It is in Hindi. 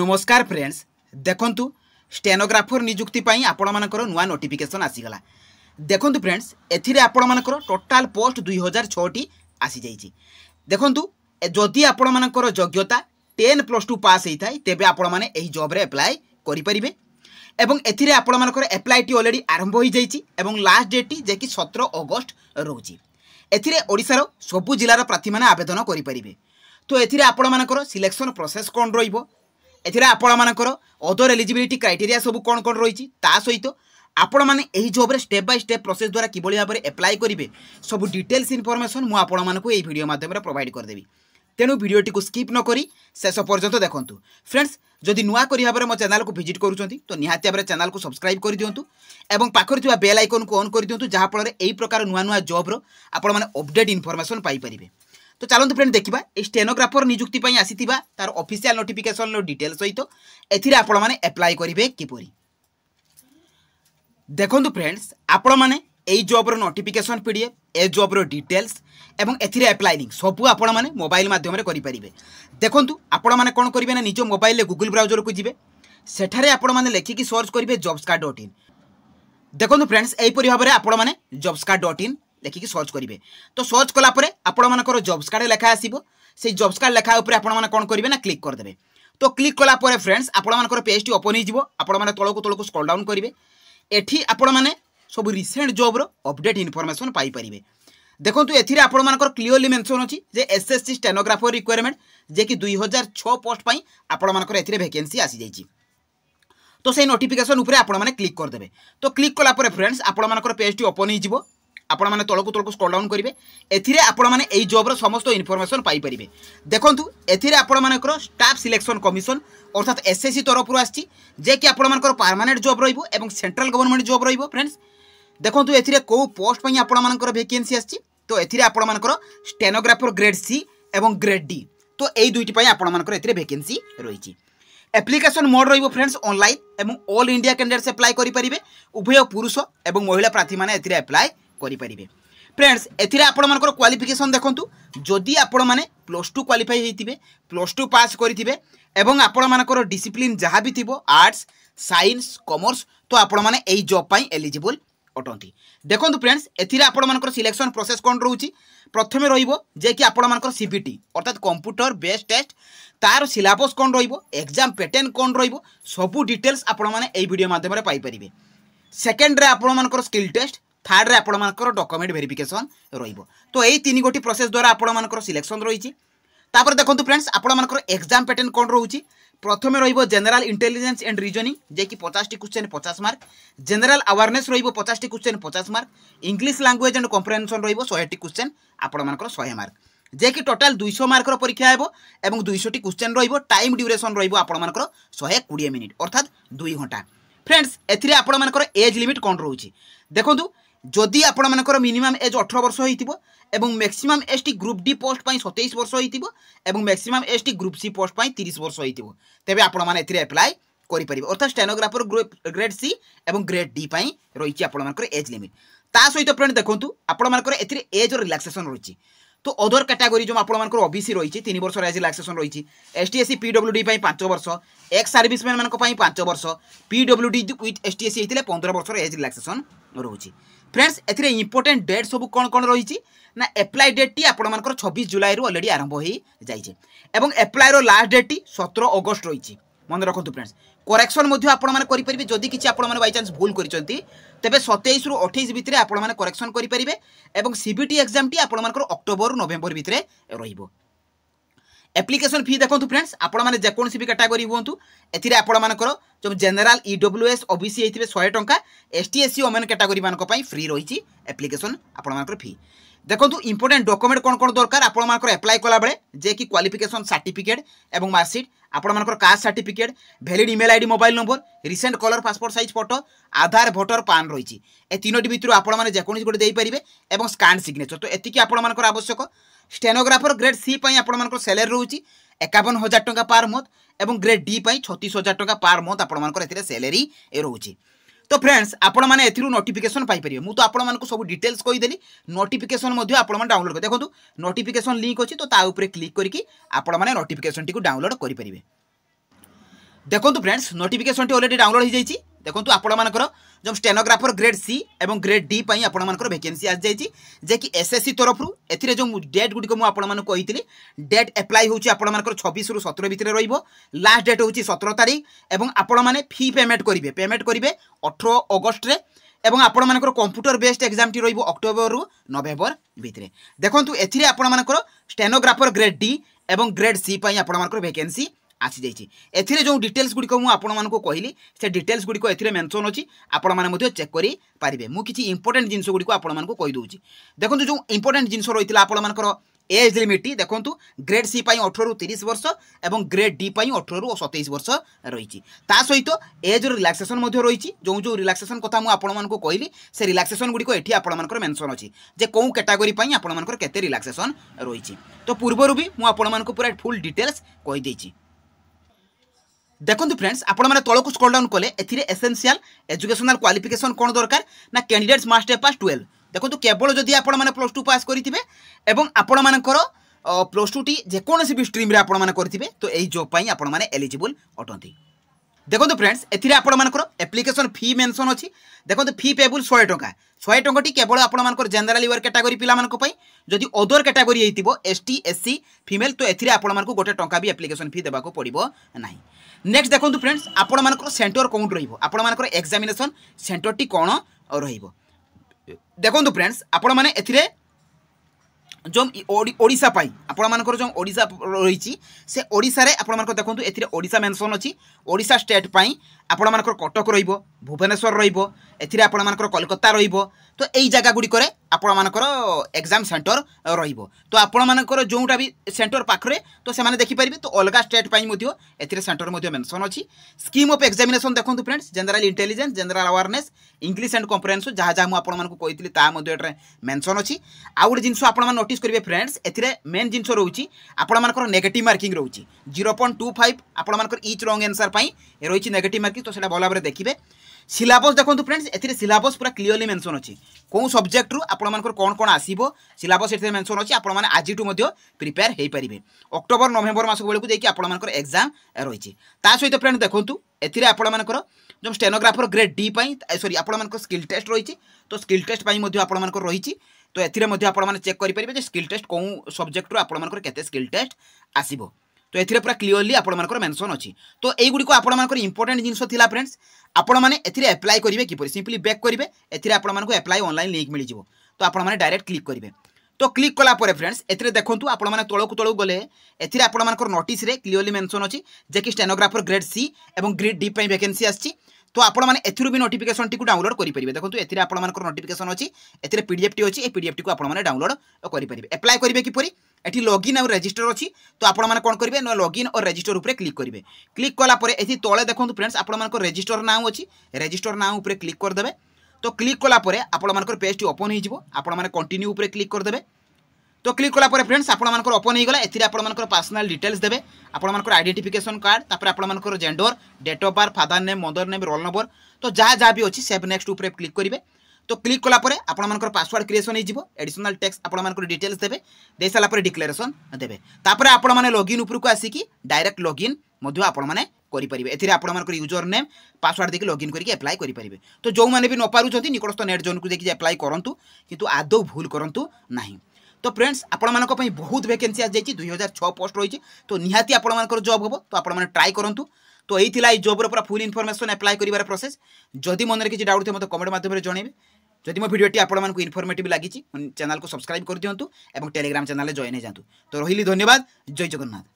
नमस्कार फ्रेंड्स देखंतु स्टेनोग्राफर नियुक्ति पाई आपण मानकर नुआ नोटिफिकेशन आसीगला। देखंतु फ्रेंड्स एथिरे आपण मानकर टोटाल पोस्ट 2006 टी आसी जाईची। देखंतु जदि आपण मानकर योग्यता 10+2 पास होई थाई तेबे आपण माने एही जॉब रे अप्लाई करि परिबे एवं एथिरे आपण मानकर अप्लाई टी ऑलरेडी आरंभ होई जाईची एवं लास्ट डेट टी जे कि 17 अगस्त रहउची। एथिरे ओडिसा रो सबु जिल्ला रो प्रार्थी माने आवेदन करि परिबे। तो एथिरे आपण मानकर सिलेक्शन प्रोसेस कोन रहिबो एथिरे आपण मानकर अदर एलिजिबिलिटी क्राइटेरिया सब कोन कोन रहिची ता सहित आपण माने एही जॉब रे स्टेप बाय स्टेप प्रोसेस द्वारा किबोली भाबरे अप्लाई करिवे सब डिटेल्स इन्फॉर्मेशन मु आपण मानकु एही वीडियो माध्यम रे प्रोवाइड कर देबी। तेणु वीडियोटी को स्किप न करी शेष पर्यंत देखंतु। फ्रेंड्स जदि नुआ करी भाबरे मो चैनल को विजिट करूचंती तो निहाती भाबरे चैनल को सब्सक्राइब कर दियंतु एवं पाखर थिबा बेल आइकन को ऑन कर दियंतु जहा फल रे एही प्रकार नुआ नुआ जॉब रो आपण माने अपडेट इन्फॉर्मेशन पाई परिबे। तो चलते फ्रेंड देखा स्टेनोग्राफर नियुक्ति पाई आसीथिबा तार ऑफिशियल नोटिफिकेशन रो डिटेल सहित एथिरे आपण माने अप्लाई करिवे किपरि। देखंतु फ्रेंड्स आपण माने एई जॉब रो नोटिफिकेशन पीडीएफ ए जॉब रो डिटेल्स एवं एथिरे अप्लाई लिंक सब आपण माने मोबाइल माध्यम रे करि परिबे। देखंतु आपण माने कोन करिवे ना निजो मोबाइल ले गूगल ब्राउजर को जिवे सेठारे आपण माने लेखि कि सर्च करिवे jobscard.in। देखंतु फ्रेंड्स एई परि भाबरे आपण माने jobscard.in लेखिकी सर्च करेंगे। तो सर्च कलापर आपण मानकर जॉब्स कार्ड लेखा आसीबो से जॉब्स कार्ड लेखा ऊपर आपण माने कोन करिवे ना क्लिक कर देबे। तो क्लिक कला पर फ्रेंड्स आपण मानकर पेज टी ओपन हो जिवो आपण माने तळको स्क्रॉल डाउन करिवे एठी आपण माने सब रिसेंट जॉब रो अपडेट इन्फॉर्मेशन पाई परिवे। देखंतु एथिरे आपण मानकर क्लियरली मेंशन अछि जे एसएससी स्टेनोग्राफर रिक्वायरमेंट जे कि 2006 पोस्ट पई आपण मानकर एथिरे वैकेंसी आसी जाईची। तो से नोटिफिकेशन ऊपर आपण माने क्लिक कर देबे। तो क्लिक कला पर फ्रेंड्स आपण मानकर पेज टी ओपन हो जिवो आपण माने तळको स्क्रॉल डाउन करिवे एथिरे आपण माने एई जॉब रो समस्त इन्फॉर्मेशन पाई परिवे। देखंतु एथिरे आपण मानकर स्टाफ सिलेक्शन कमिशन अर्थात एसएससी तरफ रु आछि जे कि आपण मानकर परमानेंट जॉब रहिबो एवं सेंट्रल गवर्नमेंट जॉब रहिबो। फ्रेंड्स देखंतु एथिरे को पोस्ट पई आपण मानकर वैकेंसी आछि तो एथिरे आपण मानकर स्टेनोग्राफर ग्रेड सी एवं ग्रेड डी तो एई दुईटी पई आपण मानकर एथिरे वैकेंसी रहिछि। एप्लिकेशन मोड रहिबो फ्रेंड्स ऑनलाइन एवं ऑल इंडिया कैंडिडेट्स अप्लाई करि परिबे उभय पुरुष एवं महिला प्रार्थी माने एथिरे अप्लाई करि परिबे। फ्रेंड्स एथिरे आपण मानकर क्वालिफिकेशन देखंतु जदि आपण माने +2 क्वालिफाई हेतिबे +2 पास करिथिबे एवं आपण मानकर डिसिप्लिन जहा भी थिबो आर्ट्स साइंस कॉमर्स तो आपण माने एई जॉब पई एलिजिबल अटंती। देखंतु फ्रेंड्स एथिरे आपण मानकर सिलेक्शन प्रोसेस कोन रहउची प्रथमे रहिबो जे कि आपण मानकर सीबीटी अर्थात कंप्यूटर बेस्ड टेस्ट तार सिलेबस कोन रहिबो एग्जाम पैटर्न कोन रहिबो सब डिटेल्स आपण माने एई वीडियो माध्यम रे पाई परिबे। सेकंड रे आपण मानकर स्किल टेस्ट थर्ड रे आपण मानकर डॉक्यूमेंट वेरिफिकेशन रहिबो। तो एई तीन गोटी प्रोसेस द्वारा आपण मानकर सिलेक्शन रहिची। तापर देखंतु फ्रेंड्स आपण मानकर एग्जाम पैटर्न कोन रहउची प्रथमे रहिबो जनरल इंटेलिजेंस एंड रीजनिंग जे कि 50 T question 50 mark general awareness रहिबो 50 T question 50 mark English language and comprehension रहिबो 100 टी क्वेश्चन आपण मानकर 100 मार्क जे कि टोटल 200 मार्क रो परीक्षा हेबो एवं 200 टी क्वेश्चन रहिबो टाइम ड्यूरेशन रहिबो आपण मानकर 120 मिनिट अर्थात 2 घंटा। फ्रेंड्स एथिरे आपण मानकर एज लिमिट कोन रहउची देखंतु जदि आपण मानकर मिनिमम एज 18 वर्ष होइतिबो एवं maximum ST group D post पई 27 वर्ष होइतिबो एवं maximum ST group C post पई 30 वर्ष होइतिबो तेबे आपण माने एथिरे अप्लाई करि परिबो अर्थात स्टेनोग्राफर ग्रेड सी एवं ग्रेड डी पई रहिछि आपण मानकर एज लिमिट। ता सहित फ्रेंड देखंतु आपण मानकर एथिरे एज रिलैक्सेशन रहिछि। तो अदर कैटेगरी जो आपण मानकर ओबीसी रहिछि 3 वर्ष एज रिलैक्सेशन रहिछि एसटीएससी पीडब्ल्यूडी पई 5 वर्ष एक्स सर्विसमैन मानक पई 5 वर्ष पीडब्ल्यूडी विथ एसटीएससी हेतिले 15 वर्ष एज रिलैक्सेशन रहुछि। फ्रेंड्स एथिरे इंपोर्टेंट डेट सब कोन कोन रहिछि ना अप्लाई डेट टी आपण मानकर 26 जुलाई रो ऑलरेडी आरंभ होई जाइछे एवं अप्लाई रो लास्ट डेट टी 17 अगस्त रहिछि। मन रखंतु फ्रेंड्स करेक्शन मध्ये आपण माने करि परिबे जदि किछि आपण माने बाय चांस भूल करिसंती तबे 27 रु 28 भितरे आपण माने करेक्शन करि परिबे एवं सीबीटी एग्जाम टी आपण मानकर अक्टोबर रु नवेम्बर भितरे रहिबो। एप्लिकेशन फी देखंतु फ्रेंड्स आपण माने जे कोनसी भी कैटेगरी होंतु एथिरे आपण मानकर जो जनरल ईडब्ल्यूएस ओबीसी हेतिबे 100 टंका एसटीएससी ओमेन कैटेगरी मानक पई फ्री रहिछि एप्लिकेशन आपण मानकर फी। देखंतु इंपोर्टेंट डॉक्यूमेंट कोन कोन दरकार आपण मानकर अप्लाई कला बेले जे कि क्वालिफिकेशन सर्टिफिकेट एवं मार्कशीट आपण मानकर caste certificate valid email ID mobile number recent colour passport size photo Aadhaar voter PAN रहिछि ए तीनोटी भितरु आपण माने जे कोनसी गोटे देई परिबे एवं स्कैन सिग्नेचर। तो एतिकी आपण मानकर आवश्यक। स्टेनोग्राफर ग्रेड सी पई आपण मानकर सैलरी रहउछि 51,000 टंका पर मंथ एवं ग्रेड डी पई 36,000 टंका पर मंथ आपण मानकर एथिरे सैलरी रहउछि। तो फ्रेंड्स आपण माने एथिरु नोटिफिकेशन पाई परिबे। मु तो आपण मानकु सब डिटेल्स कहि देली नोटिफिकेशन मध्ये आपण माने डाउनलोड कर देखंतु नोटिफिकेशन लिंक अछि तो ता ऊपर क्लिक करिकि आपण माने नोटिफिकेशन टी को डाउनलोड करि परिबे। देखो फ्रेंड्स नोटिफिकेशन ऑलरेडी डाउनलोड हो जाइए। देखो आपंकर जो स्टेनोग्राफर ग्रेड सी और ग्रेड डी आपंकर वैकेंसी आसी जाइए जे कि एसएससी तरफ ए जो डेट गुड़िक मुझे डेट एप्लाई होकर 26 रु 17 भितर लास्ट डेट हूँ 17 तारीख और आपण मैंने फी पेमेंट करेंगे 18 अगस्ट रे एवं आपंकर कंप्यूटर बेस्ड एग्जाम टी रही अक्टोबर रु नवेम्बर भितर। देखो ए आपंकर स्टेनोग्राफर ग्रेड डी और ग्रेड सी आपंकर वैकेंसी आसी जाइए। एथिरे जो डिटेल्स गुड़िक मुझे कहली से डिटेल्स गुड़िक ए मेंशन अच्छी आपने चेक करेंगे। मुझे इंपोर्टेंट जिनस गुड़िक आपको कहीदे। देखो जो इंपोर्टेंट जिनस रही है आपंकर एज लिमिट देखो ग्रेड सी 18 रु 30 वर्ष और ग्रेड डी 18 रु 27 वर्ष रही। सहित एज रिलैक्सेशन रही जो जो रिलैक्सेशन कथा मुझे कहली से रिलैक्सेशन गुड़िक ये आपंकर मेंशन अच्छी जे कौ कैटेगरी आपंकर केते रिलैक्सेशन रही। तो पूर्वर भी मुझे पूरा फुल डिटेल्स कहीदे। देखो फ्रेंड्स आपण मैंने तौक स्क्रॉल डाउन कले एसेंशियल एजुकेशनल क्वालिफिकेशन कौन दरकार ना कैंडिडेट्स मस्ट हैव पास 12। देखो केवल जदि आपण मैंने +2 पास करेंगे और आपण मानकर +2 टी जेकोसी भी स्ट्रीम रे आपण मैंने करेंगे तो यही जॉब पाई आपण मैंने एलिजिबल अटंती। देखो फ्रेंड्स एथिरे आपंकर एप्लिकेशन फी मेंशन अच्छी। देखो फी पेबुल 100 टंका 100 टंका केवल आपंकर जनरल यूर कैटेगरी पिला जदि अदर कैटेगरी हो एसटी एससी फीमेल तो एथिरे आपंकर गोटे टंका भी एप्लिकेशन फी देवाक पड़ो ना। नेक्स्ट देखो फ्रेंड्स आपंकर सेंटर कौन रहा एग्जामिनेशन सेंटर टी कौन देखो फ्रेंड्स आपण मैंने एथिरे जो ओडिशा पाई आपंकर जो ओडिशा रही से ओडिशा रे आपंकर देखो एथिरे ओडिशा मेंशन अच्छी। ओडिशा स्टेट पाई आपंकर कटक रहिबो भुवनेश्वर रहिबो एथिरे आपंकर कोलकाता रहिबो तो यही जगह गुड़िक आपंकर एग्जाम सेंटर रहिबो। तो आपंकर जोटा भी सेंटर पाखरे तो से देखिपारे तो अलग स्टेट पाई सेंटर मेंशन अच्छी। स्कीम ऑफ एग्जामिनेशन देखो friends general intelligence general awareness English and comprehension जहाँ जहाँ मुझे कही मेंशन अच्छी। आउ गोटे जिनस आप नोटिस करेंगे फ्रेंड्स ए मेन जिनस रोचे आपंकर नेगेटिव मार्किंग रोचे 0.25 आपंकर इच रंग आंसर रही नेगेटिव मार्किंग तो भल भाव देखिए। सिलेबस देखो फ्रेंड्स ए सिलेबस पूरा क्लीयरली मेंशन अच्छी कौन सब्जेक्ट रु आपंकर कौन कौन आसो सिलेबस ए मेंशन अच्छी आपने आज प्रिपेयर हो पारे अक्टोबर नवेम्बर मास बेलू जाकि आपंकर एग्जाम रही। सहित फ्रेंड देखो ए आपंकर जो स्टेनोग्राफर ग्रेड डी सॉरी आपंकर स्किल टेस्ट रही तो स्किल टेस्ट आपंकर रही तो ए चेक करेंगे स्किल टेस्ट कौन सब्जेक्ट रु आपंकर केते स्किल टेस्ट आसो तो ये पूरा क्लीयरली आपंकर मेंशन अच्छी। तो युड़क आपंकर इंपोर्टेंट जिनस था फ्रेंड्स आपण मैंने एप्लाई करेंगे किपर सिंपली बैक करेंगे आपको एप्लाई ऑनलाइन लिंक मिल जाव तो आपने डायरेक्ट क्लिक करेंगे। तो क्लिक कलापर फ्रेंड्स ए देखो आपने तौक गले आपंकर नोटिस क्लीयरली मेंशन अच्छी जे कि स्टेनोग्राफर ग्रेड सी और ग्रेड डी वैकेंसी आसी तो आपने एथुरु भी नोटिफिकेशन टी डाउनलोड करेंगे। देखो ये आपंकर नोटिफिकेशन अच्छी ए पीडीएफ टी अच्छी पीडीएफ टी को आपने डाउनलोड करेंगे। एप्लाई करेंगे किपर एटी लॉगिन और रजिस्टर अच्छी तो आपने कौन करेंगे ना लॉगिन और रजिस्टर उपर क्लिक करेंगे। क्लिक कलापर ये तले देखो फ्रेंड्स आपंकर रजिस्टर नाम अच्छी रजिस्टर नाम उपर क्लिक करदे। तो क्लिक कलापर आपंकर पेज टी ओपन होने कंटिन्यू उपर क्लिक करदे। तो क्लिक कलापर फ्रेंड्स आपंकर ओपन होगा ए पर्सनल डिटेल्स देवे आपंकर आइडेंटिफिकेशन कार्ड तापर आपंकर gender date of birth father name mother name roll number तो जहाँ जहाँ भी अच्छी सेव नेक्स्ट उपर क्लिक करेंगे। तो क्लिक कलापर आपंकर पासवर्ड क्रिएशन हो एडिशनल टैक्स आपंकर डिटेल्स देवे दे सारापर डिक्लेरेशन देवे तापर आपने लॉगिन उपरको आसिकी डायरेक्ट लॉगिन आपने करेंगे। एथिरे आपंकर यूजर नेम पासवर्ड देके लॉगिन करके अप्लाई करेंगे। तो जो मैंने भी न पारुछंती निकटस्थ नेट जोन को देखिए अप्लाई करूँ किंतु आदौ भूल करूँ नहीं। तो फ्रेंड्स आपण बहुत वैकेंसी आ जाइए 2006 पोस्ट रही तो निहाती आपंकर जॉब हम तो आपने ट्राई करूँ। तो यही जॉब्र पूरा फुल इनफॉरमेशन अप्लाई कर प्रोसेस जदि मन में किसी डाउट थे मतलब कमेंट माध्यम जन जदि मो वीडियोटी आपको इनफॉर्मेटिव लगी चैनल को सब्सक्राइब कर दिंतु और टेलीग्राम चैनल जॉइन हो जातु। तो रही धन्यवाद। जय जगन्नाथ।